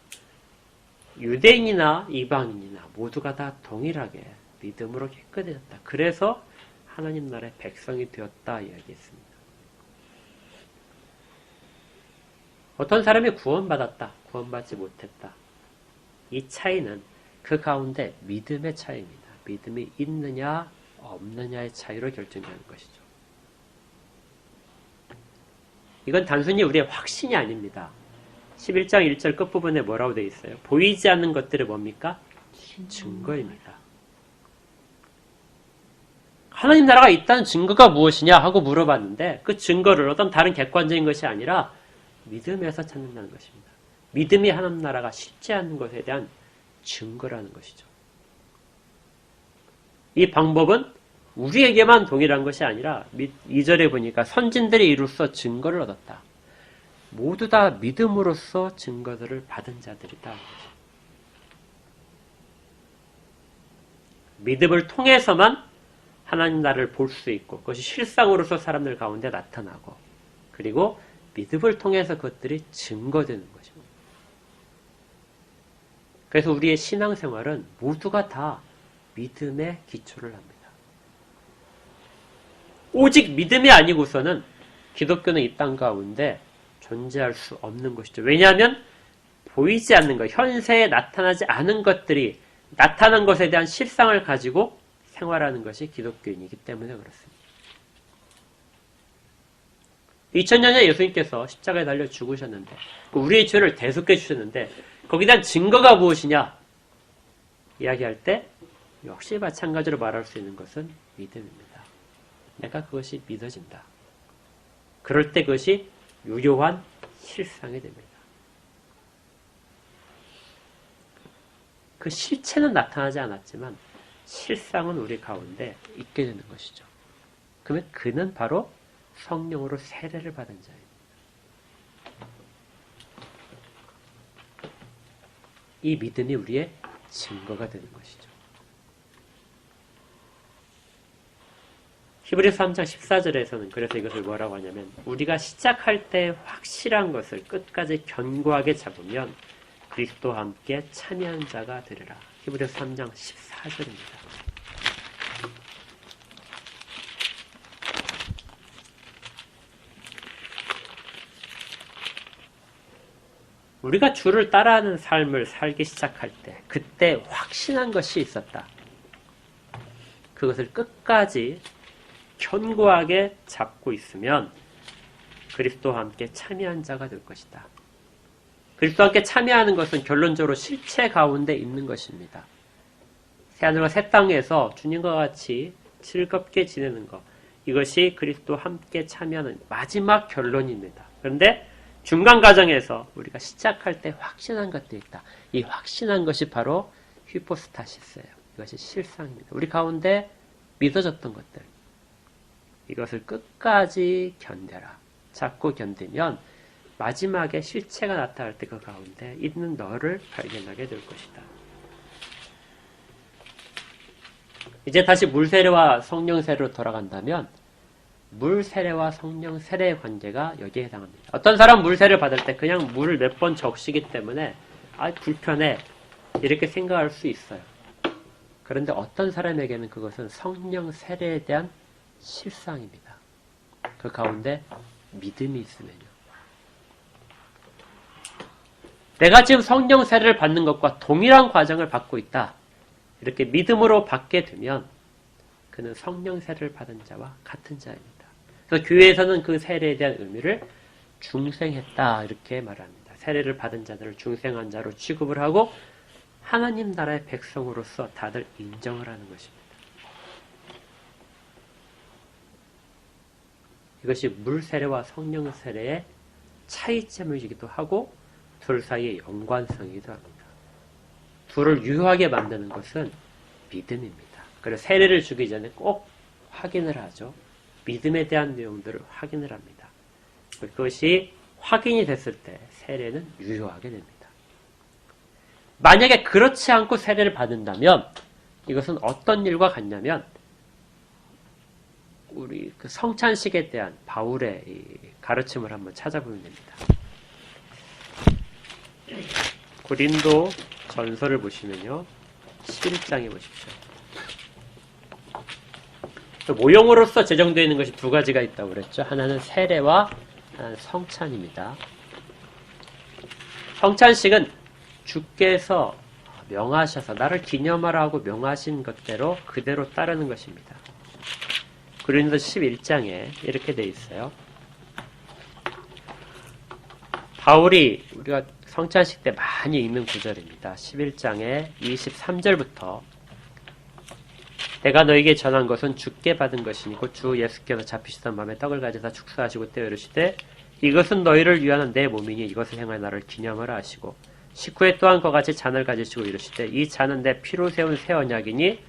유대인이나 이방인이나 모두가 다 동일하게 믿음으로 깨끗해졌다. 그래서 하나님 나라의 백성이 되었다 이야기했습니다. 어떤 사람이 구원받았다, 구원받지 못했다. 이 차이는 그 가운데 믿음의 차이입니다. 믿음이 있느냐 없느냐의 차이로 결정되는 것이죠. 이건 단순히 우리의 확신이 아닙니다. 11장 1절 끝부분에 뭐라고 되어 있어요? 보이지 않는 것들은 뭡니까? 증거입니다. 하나님 나라가 있다는 증거가 무엇이냐 하고 물어봤는데 그 증거를 어떤 다른 객관적인 것이 아니라 믿음에서 찾는다는 것입니다. 믿음이 하나님 나라가 실제하는 것에 대한 증거라는 것이죠. 이 방법은 우리에게만 동일한 것이 아니라 2절에 보니까 선진들이 이로써 증거를 얻었다. 모두 다 믿음으로써 증거들을 받은 자들이다. 믿음을 통해서만 하나님 나라를 볼 수 있고 그것이 실상으로서 사람들 가운데 나타나고 그리고 믿음을 통해서 그것들이 증거되는 것입니다. 그래서 우리의 신앙생활은 모두가 다 믿음에 기초를 합니다. 오직 믿음이 아니고서는 기독교는 이 땅 가운데 존재할 수 없는 것이죠. 왜냐하면 보이지 않는 것, 현세에 나타나지 않은 것들이 나타난 것에 대한 실상을 가지고 생활하는 것이 기독교인이기 때문에 그렇습니다. 2000년 전에 예수님께서 십자가에 달려 죽으셨는데 우리의 죄를 대속해 주셨는데 거기에 대한 증거가 무엇이냐 이야기할 때 역시 마찬가지로 말할 수 있는 것은 믿음입니다. 내가 그것이 믿어진다. 그럴 때 그것이 유효한 실상이 됩니다. 그 실체는 나타나지 않았지만 실상은 우리 가운데 있게 되는 것이죠. 그러면 그는 바로 성령으로 세례를 받은 자입니다. 이 믿음이 우리의 증거가 되는 것이죠. 히브리서 3장 14절에서는 그래서 이것을 뭐라고 하냐면 우리가 시작할 때 확실한 것을 끝까지 견고하게 잡으면 그리스도와 함께 참여한 자가 되리라. 히브리서 3장 14절입니다. 우리가 주를 따라하는 삶을 살기 시작할 때 그때 확신한 것이 있었다. 그것을 끝까지 견고하게 잡고 있으면 그리스도와 함께 참여한 자가 될 것이다. 그리스도와 함께 참여하는 것은 결론적으로 실체 가운데 있는 것입니다. 새하늘과 새 땅에서 주님과 같이 즐겁게 지내는 것, 이것이 그리스도와 함께 참여하는 마지막 결론입니다. 그런데 중간 과정에서 우리가 시작할 때 확신한 것들이 있다. 이 확신한 것이 바로 휘포스타시스예요. 이것이 실상입니다. 우리 가운데 믿어졌던 것들, 이것을 끝까지 견뎌라. 잡고 견디면 마지막에 실체가 나타날 때 그 가운데 있는 너를 발견하게 될 것이다. 이제 다시 물 세례와 성령 세례로 돌아간다면 물 세례와 성령 세례의 관계가 여기에 해당합니다. 어떤 사람 물 세례를 받을 때 그냥 물을 몇 번 적시기 때문에 불편해 이렇게 생각할 수 있어요. 그런데 어떤 사람에게는 그것은 성령 세례에 대한 실상입니다. 그 가운데 믿음이 있으면요. 내가 지금 성령 세례를 받는 것과 동일한 과정을 받고 있다. 이렇게 믿음으로 받게 되면 그는 성령 세례를 받은 자와 같은 자입니다. 그래서 교회에서는 그 세례에 대한 의미를 중생했다 이렇게 말합니다. 세례를 받은 자들을 중생한 자로 취급을 하고 하나님 나라의 백성으로서 다들 인정을 하는 것입니다. 이것이 물 세례와 성령 세례의 차이점이기도 하고 둘 사이의 연관성이기도 합니다. 둘을 유효하게 만드는 것은 믿음입니다. 그래서 세례를 주기 전에 꼭 확인을 하죠. 믿음에 대한 내용들을 확인을 합니다. 그것이 확인이 됐을 때 세례는 유효하게 됩니다. 만약에 그렇지 않고 세례를 받는다면 이것은 어떤 일과 같냐면 우리 그 성찬식에 대한 바울의 이 가르침을 한번 찾아보면 됩니다. 고린도 전서를 보시면요. 11장에 보십시오. 모형으로서 제정되어 있는 것이 두 가지가 있다고 그랬죠. 하나는 세례와 하나는 성찬입니다. 성찬식은 주께서 명하셔서 나를 기념하라 하고 명하신 것대로 그대로 따르는 것입니다. 고린도 11장에 이렇게 되어 있어요. 바울이 우리가 성찬식 때 많이 읽는 구절입니다. 11장에 23절부터 내가 너에게 전한 것은 주께 받은 것이니 곧 주 예수께서 잡히시던 밤에 떡을 가져다 축사하시고 떼어 이르시되 이것은 너희를 위하는 내 몸이니 이것을 행하여 나를 기념하라 하시고 식후에 또한 그와 같이 잔을 가지시고 이르시되 이 잔은 내 피로 세운 새 언약이니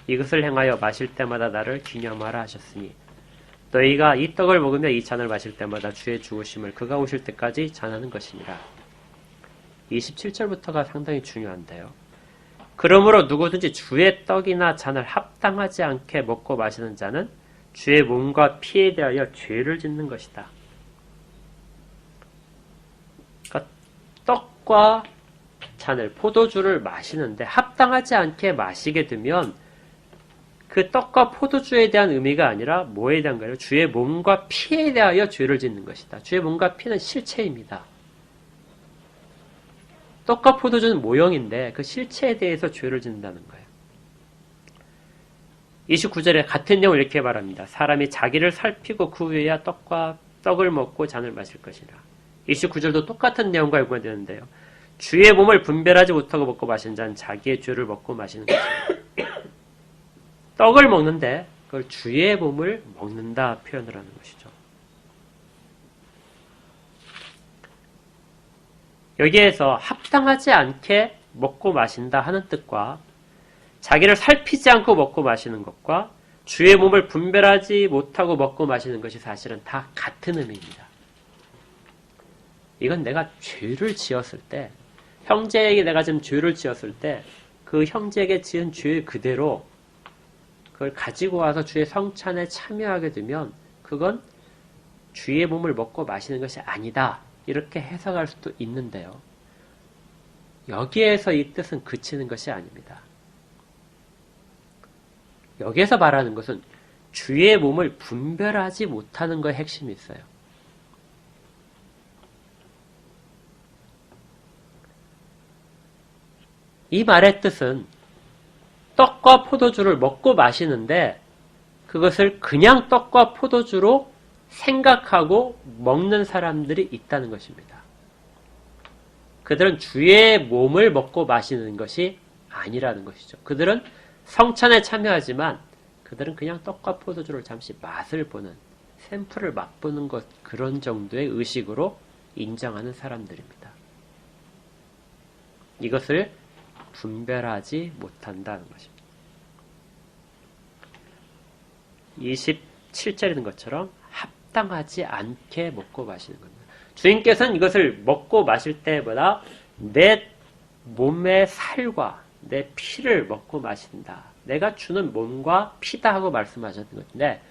이것을 행하여 마실 때마다 나를 기념하라 하셨으니 너희가 이 떡을 먹으며 이 잔을 마실 때마다 주의 죽으심을 그가 오실 때까지 전하는 것이니라. 27절부터가 상당히 중요한데요. 그러므로 누구든지 주의 떡이나 잔을 합당하지 않게 먹고 마시는 자는 주의 몸과 피에 대하여 죄를 짓는 것이다. 그러니까 떡과 잔을 포도주를 마시는데 합당하지 않게 마시게 되면 그 떡과 포도주에 대한 의미가 아니라 뭐에 대한 거예요? 주의 몸과 피에 대하여 죄를 짓는 것이다. 주의 몸과 피는 실체입니다. 떡과 포도주는 모형인데 그 실체에 대해서 죄를 짓는다는 거예요. 29절에 같은 내용을 이렇게 말합니다. 사람이 자기를 살피고 그 후에야 떡을 먹고 잔을 마실 것이라. 29절도 똑같은 내용과 연관되는데요. 주의 몸을 분별하지 못하고 먹고 마시는 자는 자기의 죄를 먹고 마시는 것입니다. 떡을 먹는데 그걸 주의 몸을 먹는다 표현을 하는 것이죠. 여기에서 합당하지 않게 먹고 마신다 하는 뜻과 자기를 살피지 않고 먹고 마시는 것과 주의 몸을 분별하지 못하고 먹고 마시는 것이 사실은 다 같은 의미입니다. 이건 내가 죄를 지었을 때, 형제에게 내가 지금 죄를 지었을 때 그 형제에게 지은 죄 그대로 그걸 가지고 와서 주의 성찬에 참여하게 되면 그건 주의 몸을 먹고 마시는 것이 아니다. 이렇게 해석할 수도 있는데요. 여기에서 이 뜻은 그치는 것이 아닙니다. 여기에서 말하는 것은 주의 몸을 분별하지 못하는 것에 핵심이 있어요. 이 말의 뜻은 떡과 포도주를 먹고 마시는데 그것을 그냥 떡과 포도주로 생각하고 먹는 사람들이 있다는 것입니다. 그들은 주의 몸을 먹고 마시는 것이 아니라는 것이죠. 그들은 성찬에 참여하지만 그들은 그냥 떡과 포도주를 잠시 맛을 보는, 샘플을 맛보는 것, 그런 정도의 의식으로 인정하는 사람들입니다. 이것을 분별하지 못한다는 것입니다. 27절에 있는 것처럼 합당하지 않게 먹고 마시는 겁니다. 주님께서는 이것을 먹고 마실 때보다 내 몸의 살과 내 피를 먹고 마신다. 내가 주는 몸과 피다 하고 말씀하셨던 것인데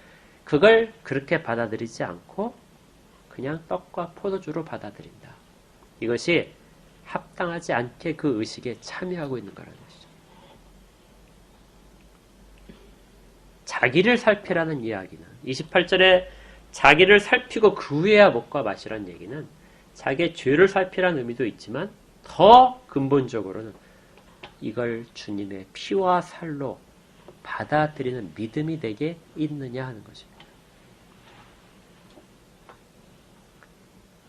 그걸 그렇게 받아들이지 않고 그냥 떡과 포도주로 받아들인다. 이것이 합당하지 않게 그 의식에 참여하고 있는 거라는 것이죠. 자기를 살피라는 이야기는 28절에 자기를 살피고 그 후에야 먹고 마시라는 얘기는 자기의 죄를 살피라는 의미도 있지만 더 근본적으로는 이걸 주님의 피와 살로 받아들이는 믿음이 되게 있느냐 하는 것입니다.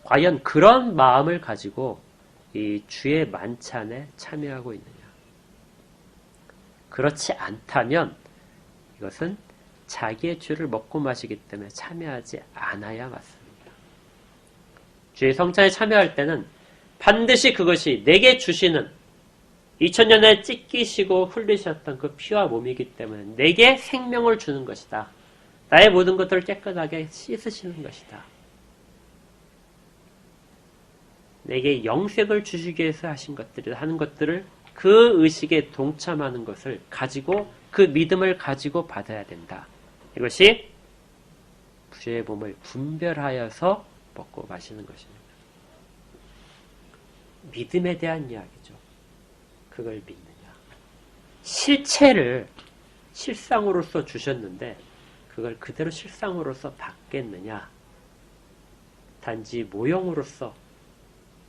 과연 그런 마음을 가지고 이 주의 만찬에 참여하고 있느냐? 그렇지 않다면 이것은 자기의 죄를 먹고 마시기 때문에 참여하지 않아야 맞습니다. 주의 성찬에 참여할 때는 반드시 그것이 내게 주시는 2000년에 찢기시고 흘리셨던 그 피와 몸이기 때문에 내게 생명을 주는 것이다. 나의 모든 것들을 깨끗하게 씻으시는 것이다. 내게 영생을 주시기 위해서 하신 것들이다 하는 것들을 그 의식에 동참하는 것을 가지고 그 믿음을 가지고 받아야 된다. 이것이 주의 몸을 분별하여서 먹고 마시는 것입니다. 믿음에 대한 이야기죠. 그걸 믿느냐. 실체를 실상으로서 주셨는데 그걸 그대로 실상으로서 받겠느냐. 단지 모형으로서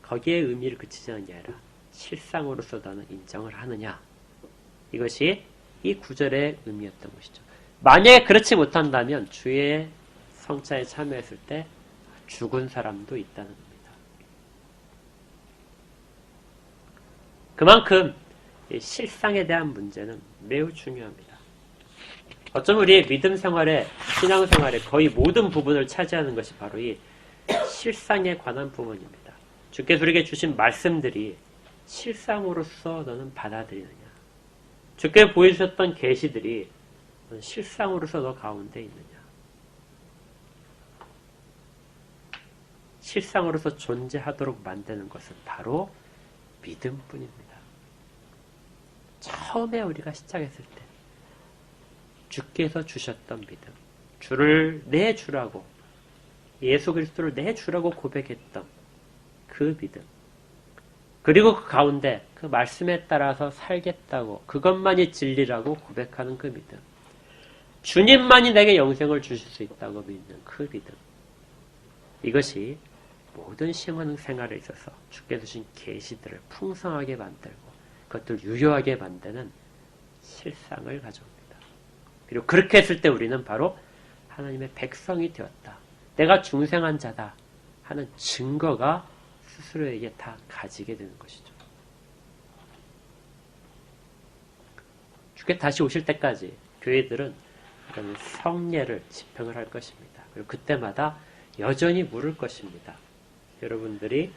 거기에 의미를 그치지 않는 게 아니라 실상으로서 너는 인정을 하느냐. 이것이 이 구절의 의미였던 것이죠. 만약에 그렇지 못한다면 주의 성찬에 참여했을 때 죽은 사람도 있다는 겁니다. 그만큼 실상에 대한 문제는 매우 중요합니다. 어쩌면 우리의 믿음 생활에, 신앙 생활에 거의 모든 부분을 차지하는 것이 바로 이 실상에 관한 부분입니다. 주께서 우리에게 주신 말씀들이 실상으로서 너는 받아들이느냐? 주께서 보여주셨던 계시들이 실상으로서 너 가운데 있느냐? 실상으로서 존재하도록 만드는 것은 바로 믿음뿐입니다. 처음에 우리가 시작했을 때 주께서 주셨던 믿음, 주를 내 주라고, 예수 그리스도를 내 주라고 고백했던 그 믿음, 그리고 그 가운데 그 말씀에 따라서 살겠다고, 그것만이 진리라고 고백하는 그 믿음, 주님만이 내게 영생을 주실 수 있다고 믿는 그 믿음, 이것이 모든 신앙 생활에 있어서 주께 주신 계시들을 풍성하게 만들고 그것들을 유효하게 만드는 실상을 가져옵니다. 그리고 그렇게 했을 때 우리는 바로 하나님의 백성이 되었다. 내가 중생한 자다 하는 증거가 스스로에게 다 가지게 되는 것이죠. 주께 다시 오실 때까지 교회들은 그런 성례를 집행을 할 것입니다. 그리고 그때마다 여전히 물을 것입니다. 여러분들이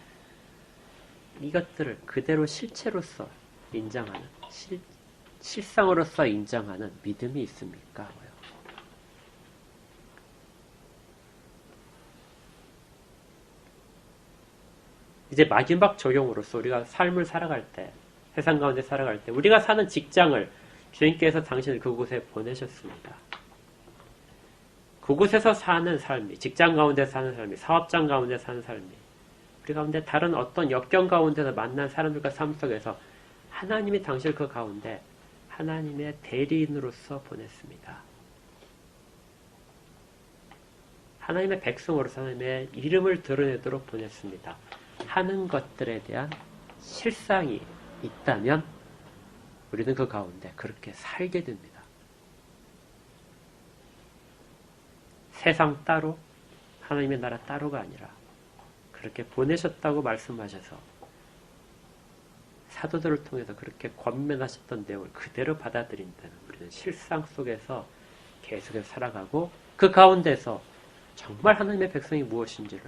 이것들을 그대로 실체로서 인정하는, 실상으로서 인정하는 믿음이 있습니까? 이제 마지막 적용으로서 우리가 삶을 살아갈 때, 세상 가운데 살아갈 때, 우리가 사는 직장을 주님께서 당신을 그곳에 보내셨습니다. 그곳에서 사는 삶이, 직장 가운데 사는 삶이, 사업장 가운데 사는 삶이, 우리 가운데 다른 어떤 역경 가운데서 만난 사람들과 삶 속에서 하나님이 당신을 그 가운데 하나님의 대리인으로서 보냈습니다. 하나님의 백성으로서 하나님의 이름을 드러내도록 보냈습니다. 하는 것들에 대한 실상이 있다면 우리는 그 가운데 그렇게 살게 됩니다. 세상 따로, 하나님의 나라 따로가 아니라 그렇게 보내셨다고 말씀하셔서 사도들을 통해서 그렇게 권면하셨던 내용을 그대로 받아들인다는 우리는 실상 속에서 계속해서 살아가고 그 가운데서 정말 하나님의 백성이 무엇인지를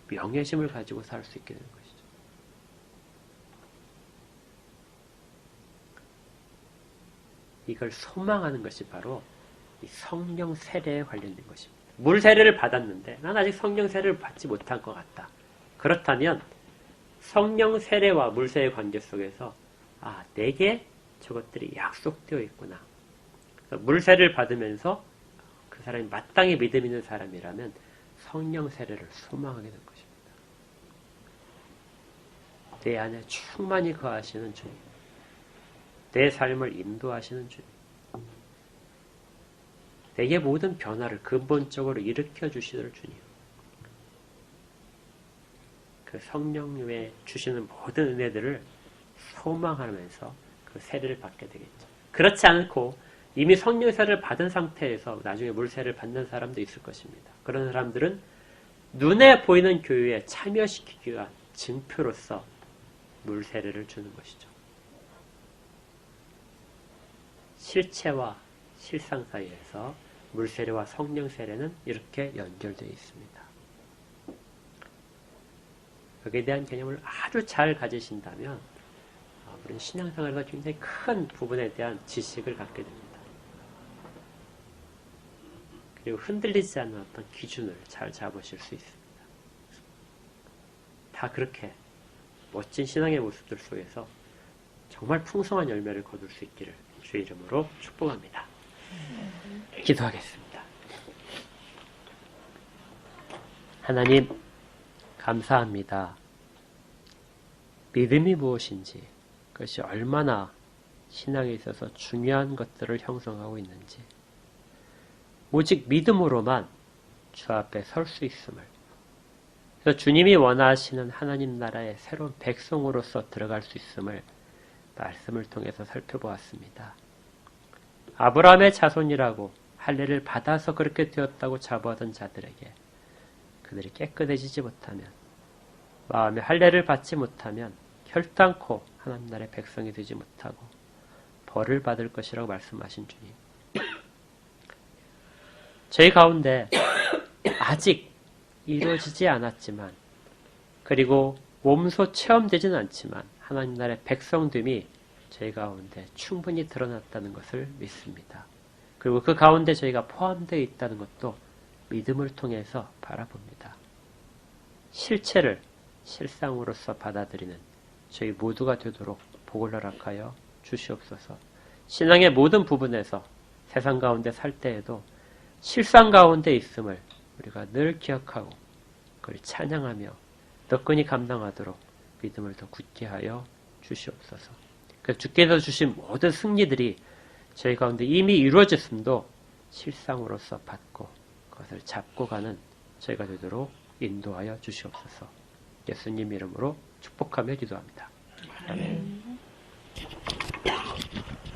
명예심을 가지고 살 수 있게 되는 것이죠. 이걸 소망하는 것이 바로 이 성령 세례에 관련된 것입니다. 물 세례를 받았는데 난 아직 성령 세례를 받지 못한 것 같다. 그렇다면 성령 세례와 물 세례의 관계 속에서 내게 저것들이 약속되어 있구나. 물 세례를 받으면서 그 사람이 마땅히 믿음 있는 사람이라면 성령 세례를 소망하게 된 것입니다. 내 안에 충만히 거하시는 주님, 내 삶을 인도하시는 주님, 내게 모든 변화를 근본적으로 일으켜 주시는 주님, 그 성령님의 주시는 모든 은혜들을 소망하면서 그 세례를 받게 되겠죠. 그렇지 않고 이미 성령 세례를 받은 상태에서 나중에 물 세례를 받는 사람도 있을 것입니다. 그런 사람들은 눈에 보이는 교회에 참여시키기 위한 증표로서 물 세례를 주는 것이죠. 실체와 실상 사이에서 물 세례와 성령 세례는 이렇게 연결되어 있습니다. 여기에 대한 개념을 아주 잘 가지신다면 우리는 신앙생활에서 굉장히 큰 부분에 대한 지식을 갖게 됩니다. 그리고 흔들리지 않는 어떤 기준을 잘 잡으실 수 있습니다. 다 그렇게 멋진 신앙의 모습들 속에서 정말 풍성한 열매를 거둘 수 있기를 주의 이름으로 축복합니다. 기도하겠습니다. 하나님 감사합니다. 믿음이 무엇인지, 그것이 얼마나 신앙에 있어서 중요한 것들을 형성하고 있는지, 오직 믿음으로만 주 앞에 설 수 있음을, 그래서 주님이 원하시는 하나님 나라의 새로운 백성으로서 들어갈 수 있음을 말씀을 통해서 살펴보았습니다. 아브라함의 자손이라고 할례를 받아서 그렇게 되었다고 자부하던 자들에게 그들이 깨끗해지지 못하면, 마음에 할례를 받지 못하면 결단코 하나님 나라의 백성이 되지 못하고 벌을 받을 것이라고 말씀하신 주님, 저희 가운데 아직 이루어지지 않았지만, 그리고 몸소 체험되지는 않지만 하나님 나라의 백성됨이 저희 가운데 충분히 드러났다는 것을 믿습니다. 그리고 그 가운데 저희가 포함되어 있다는 것도 믿음을 통해서 바라봅니다. 실체를 실상으로서 받아들이는 저희 모두가 되도록 복을 허락하여 주시옵소서. 신앙의 모든 부분에서 세상 가운데 살 때에도 실상 가운데 있음을 우리가 늘 기억하고 그걸 찬양하며 너끈히 감당하도록 믿음을 더 굳게 하여 주시옵소서. 그래서 주께서 주신 모든 승리들이 저희 가운데 이미 이루어졌음도 실상으로서 받고 그것을 잡고 가는 저희가 되도록 인도하여 주시옵소서. 예수님 이름으로 축복하며 기도합니다. 아멘.